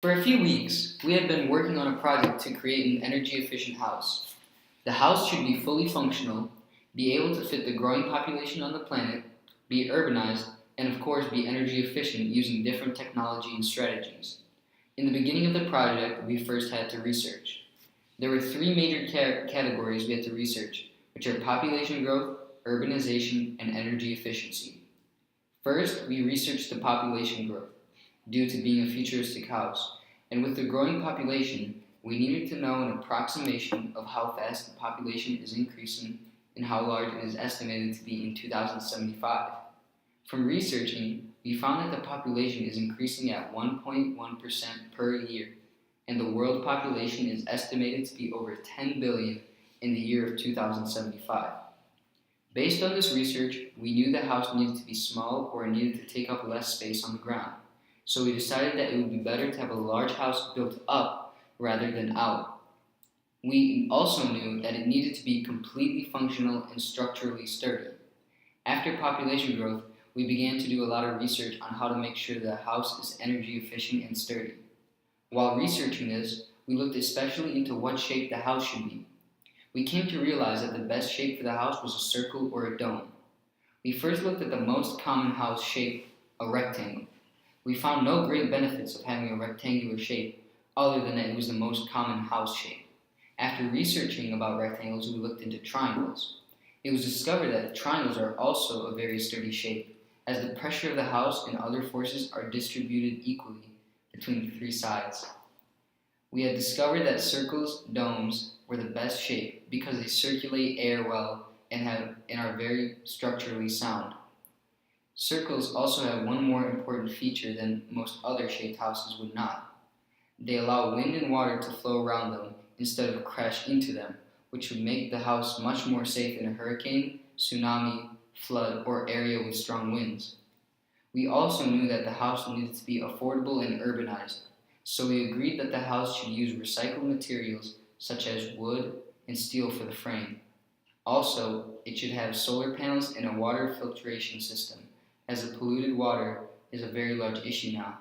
For a few weeks, we have been working on a project to create an energy efficient house. The house should be fully functional, be able to fit the growing population on the planet, be urbanized, and of course be energy efficient using different technology and strategies. In the beginning of the project, we first had to research. There were three major categories we had to research, which are population growth, urbanization, and energy efficiency. First, we researched the population growth due to being a futuristic house, and with the growing population, we needed to know an approximation of how fast the population is increasing and how large it is estimated to be in 2075. From researching, we found that the population is increasing at 1.1% per year, and the world population is estimated to be over 10 billion in the year of 2075. Based on this research, we knew the house needed to be small or it needed to take up less space on the ground. So we decided that it would be better to have a large house built up rather than out. We also knew that it needed to be completely functional and structurally sturdy. After population growth, we began to do a lot of research on how to make sure the house is energy efficient and sturdy. While researching this, we looked especially into what shape the house should be. We came to realize that the best shape for the house was a circle or a dome. We first looked at the most common house shape, a rectangle. We found no great benefits of having a rectangular shape other than that it was the most common house shape. After researching about rectangles, we looked into triangles. It was discovered that triangles are also a very sturdy shape, as the pressure of the house and other forces are distributed equally between the three sides. We had discovered that circles, domes, were the best shape because they circulate air well and are very structurally sound. Circles also have one more important feature than most other shaped houses would not. They allow wind and water to flow around them instead of crash into them, which would make the house much more safe in a hurricane, tsunami, flood, or area with strong winds. We also knew that the house needed to be affordable and urbanized, so we agreed that the house should use recycled materials such as wood and steel for the frame. Also, it should have solar panels and a water filtration system, as the polluted water is a very large issue now.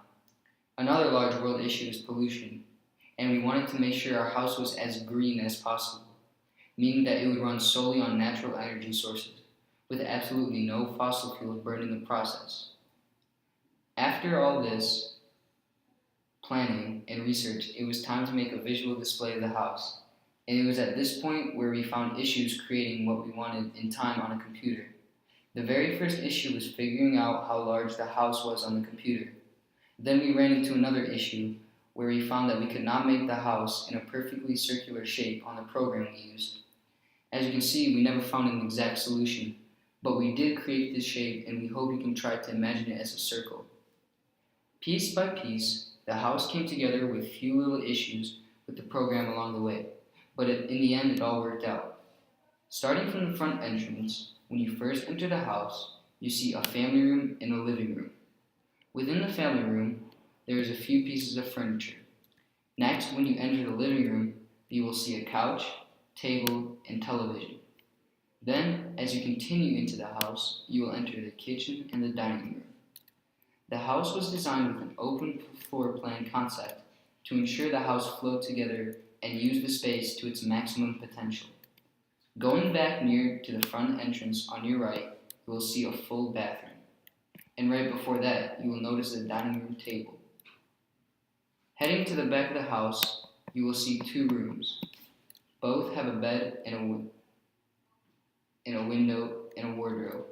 Another large world issue is pollution, and we wanted to make sure our house was as green as possible, meaning that it would run solely on natural energy sources, with absolutely no fossil fuels burned in the process. After all this planning and research, it was time to make a visual display of the house, and it was at this point where we found issues creating what we wanted in time on a computer. The very first issue was figuring out how large the house was on the computer. Then we ran into another issue where we found that we could not make the house in a perfectly circular shape on the program we used. As you can see, we never found an exact solution, but we did create this shape, and we hope you can try to imagine it as a circle. Piece by piece, the house came together with few little issues with the program along the way, but in the end it all worked out. Starting from the front entrance, when you first enter the house, you see a family room and a living room. Within the family room, there is a few pieces of furniture. Next, when you enter the living room, you will see a couch, table, and television. Then, as you continue into the house, you will enter the kitchen and the dining room. The house was designed with an open floor plan concept to ensure the house flowed together and use the space to its maximum potential. Going back near to the front entrance on your right, you will see a full bathroom. And right before that, you will notice a dining room table. Heading to the back of the house, you will see two rooms. Both have a bed and a window and a wardrobe.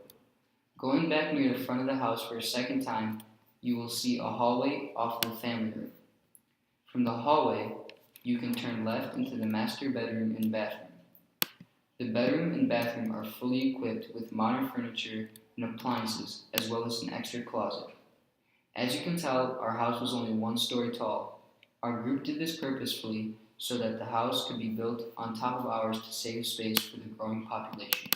Going back near the front of the house for a second time, you will see a hallway off the family room. From the hallway, you can turn left into the master bedroom and bathroom. The bedroom and bathroom are fully equipped with modern furniture and appliances, as well as an extra closet. As you can tell, our house was only 1 story tall. Our group did this purposefully so that the house could be built on top of ours to save space for the growing population.